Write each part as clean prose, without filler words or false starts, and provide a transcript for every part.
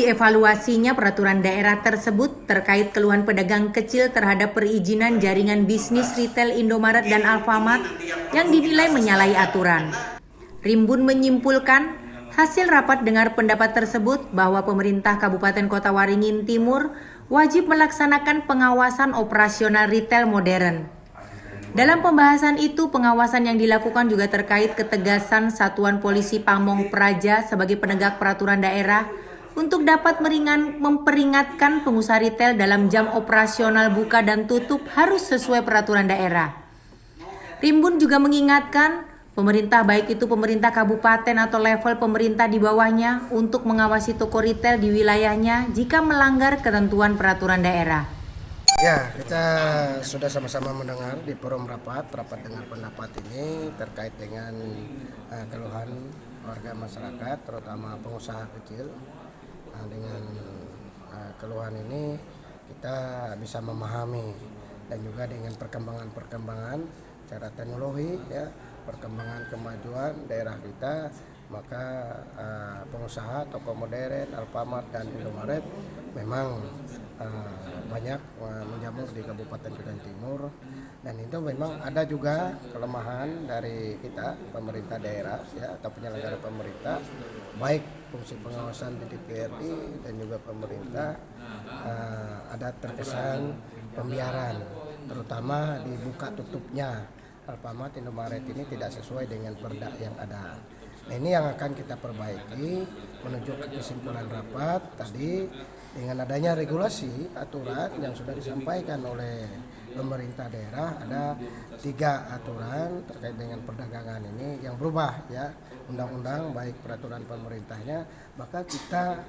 dievaluasinya peraturan daerah tersebut terkait keluhan pedagang kecil terhadap perizinan jaringan bisnis retail Indomaret dan Alfamart yang dinilai menyalahi aturan. Rimbun menyimpulkan, hasil rapat dengar pendapat tersebut bahwa pemerintah Kabupaten Kota Waringin Timur wajib melaksanakan pengawasan operasional retail modern. Dalam pembahasan itu, pengawasan yang dilakukan juga terkait ketegasan Satuan Polisi Pamong Praja sebagai penegak peraturan daerah untuk dapat memperingatkan pengusaha retail dalam jam operasional buka dan tutup harus sesuai peraturan daerah. Rimbun juga mengingatkan pemerintah, baik itu pemerintah kabupaten atau level pemerintah di bawahnya, untuk mengawasi toko retail di wilayahnya jika melanggar ketentuan peraturan daerah. Ya, kita sudah sama-sama mendengar di forum rapat dengar pendapat ini terkait dengan keluhan warga masyarakat, terutama pengusaha kecil. Dengan keluhan ini kita bisa memahami, dan juga dengan perkembangan cara teknologi, ya, perkembangan kemajuan daerah kita, maka pengusaha toko modern, Alfamart dan Indomaret memang banyak menjamur di Kabupaten Kutai Timur, dan itu memang ada juga kelemahan dari kita pemerintah daerah, ya, atau penyelenggara pemerintah, baik fungsi pengawasan di DPRD dan juga pemerintah, ada terkesan pembiaran, terutama dibuka tutupnya Alfamart, Indomaret ini tidak sesuai dengan perda yang ada. Nah, ini yang akan kita perbaiki menuju ke kesimpulan rapat tadi, dengan adanya regulasi aturan yang sudah disampaikan oleh pemerintah daerah. Ada 3 aturan terkait dengan perdagangan ini yang berubah, ya, undang-undang baik peraturan pemerintahnya, maka kita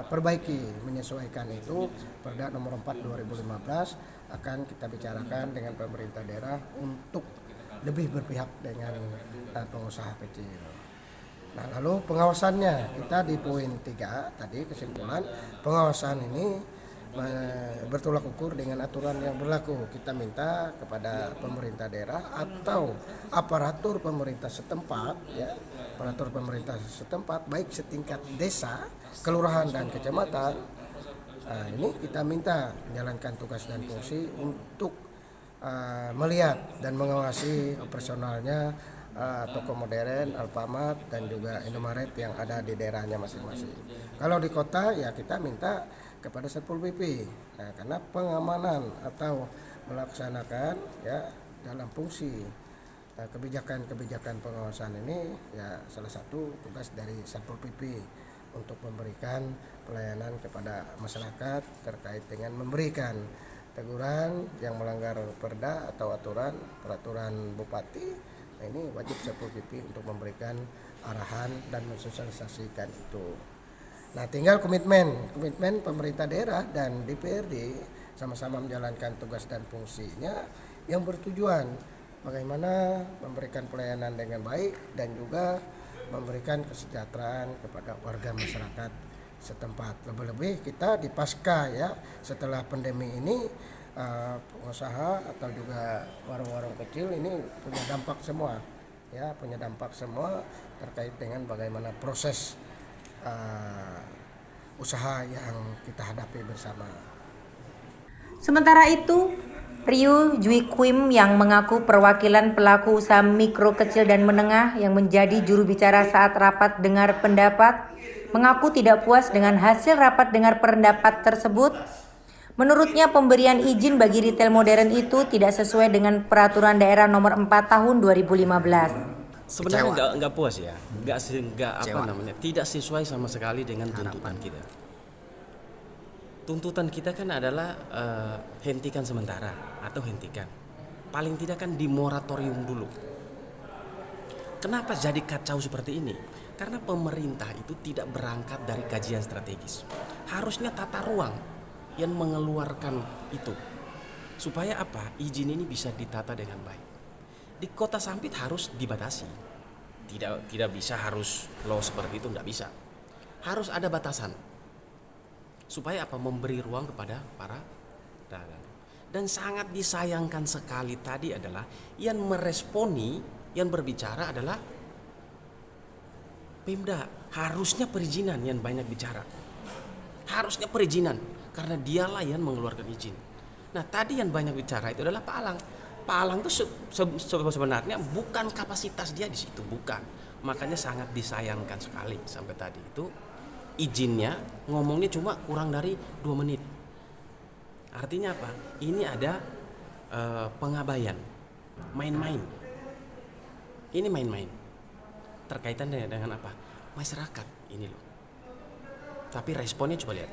perbaiki menyesuaikan itu. Perda nomor 4 2015 akan kita bicarakan dengan pemerintah daerah untuk lebih berpihak dengan pengusaha kecil. Nah, lalu pengawasannya kita di poin 3 tadi, kesimpulan pengawasan ini bertolak ukur dengan aturan yang berlaku. Kita minta kepada pemerintah daerah atau aparatur pemerintah setempat, ya, aparatur pemerintah setempat baik setingkat desa, kelurahan dan kecamatan. Ini kita minta menjalankan tugas dan fungsi untuk melihat dan mengawasi operasionalnya toko modern, Alfamart dan juga Indomaret yang ada di daerahnya masing-masing. Kalau di kota, ya kita minta kepada Satpol PP, karena pengamanan atau melaksanakan, ya, dalam fungsi kebijakan pengawasan ini, ya, salah satu tugas dari Satpol PP untuk memberikan pelayanan kepada masyarakat terkait dengan memberikan teguran yang melanggar perda atau peraturan bupati. Nah, ini wajib Satpol PP untuk memberikan arahan dan mensosialisasikan itu. Nah, tinggal komitmen pemerintah daerah dan DPRD sama-sama menjalankan tugas dan fungsinya yang bertujuan bagaimana memberikan pelayanan dengan baik dan juga memberikan kesejahteraan kepada warga masyarakat setempat. Lebih-lebih kita di pasca, ya, setelah pandemi ini, pengusaha atau juga warung-warung kecil ini punya dampak semua, ya, terkait dengan bagaimana proses usaha yang kita hadapi bersama. Sementara itu, Ryu Jui Kwim yang mengaku perwakilan pelaku usaha mikro, kecil, dan menengah yang menjadi juru bicara saat rapat dengar pendapat, mengaku tidak puas dengan hasil rapat dengar pendapat tersebut. Menurutnya, pemberian izin bagi retail modern itu tidak sesuai dengan peraturan daerah nomor 4 tahun 2015. Sebenarnya nggak puas, ya, tidak sesuai sama sekali dengan tuntutan kita. Tuntutan kita kan adalah hentikan sementara atau hentikan, paling tidak kan di moratorium dulu. Kenapa jadi kacau seperti ini? Karena pemerintah itu tidak berangkat dari kajian strategis. Harusnya tata ruang yang mengeluarkan itu, supaya apa? Izin ini bisa ditata dengan baik. Di Kota Sampit harus dibatasi, tidak bisa harus low seperti itu, tidak bisa. Harus ada batasan, supaya apa? Memberi ruang kepada para dagang. Dan sangat disayangkan sekali tadi adalah yang meresponi, yang berbicara adalah Pemda. Harusnya perizinan yang banyak bicara. Harusnya perizinan, karena dialah yang mengeluarkan izin. Nah tadi yang banyak bicara itu adalah Pak Alang. Pak Alang itu sebenarnya bukan kapasitas dia di situ, bukan. Makanya sangat disayangkan sekali sampai tadi itu izinnya ngomongnya cuma kurang dari 2 menit. Artinya apa? Ini ada pengabaian, main-main. Ini main-main. Terkaitan dengan apa? Masyarakat ini loh. Tapi responnya coba lihat.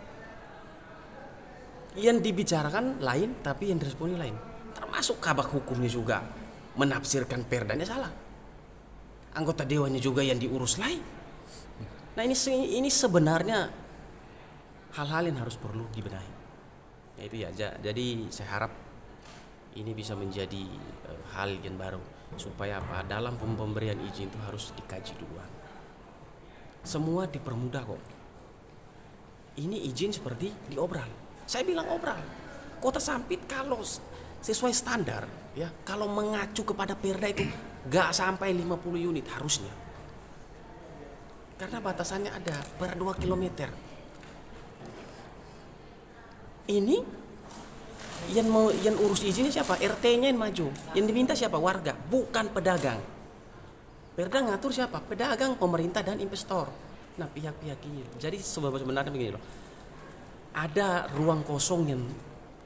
Yang dibicarakan lain, tapi yang diresponi lain. Termasuk kabak hukumnya juga menafsirkan perdanya salah. Anggota dewannya juga yang diurus lain. Nah ini sebenarnya hal-hal yang harus perlu dibenahi. Ya itu ya. Jadi saya harap ini bisa menjadi hal yang baru supaya apa? Dalam pemberian izin itu harus dikaji duluan. Semua dipermudah kok. Ini izin seperti diobral. Saya bilang obral. Kota Sampit kalau sesuai standar, ya, kalau mengacu kepada perda itu gak sampai 50 unit harusnya. Karena batasannya ada per 2 km. Ini yang urus izinnya siapa? RT-nya yang maju. Yang diminta siapa? Warga, bukan pedagang. Perda ngatur siapa? Pedagang, pemerintah dan investor. Nah pihak-pihak ini. Jadi sebenarnya begini loh. Ada ruang kosong yang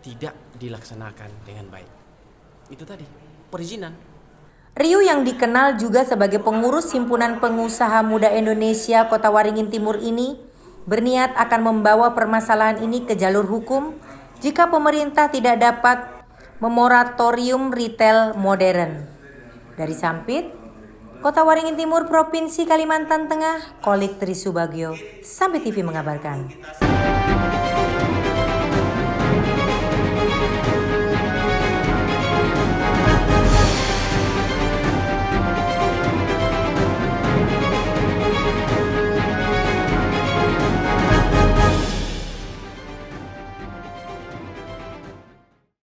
tidak dilaksanakan dengan baik. Itu tadi, perizinan. Riu yang dikenal juga sebagai pengurus Himpunan Pengusaha Muda Indonesia Kota Waringin Timur ini berniat akan membawa permasalahan ini ke jalur hukum jika pemerintah tidak dapat memoratorium retail modern. Dari Sampit, Kota Waringin Timur, Provinsi Kalimantan Tengah, Kolik Trisubagyo, Sampit TV mengabarkan.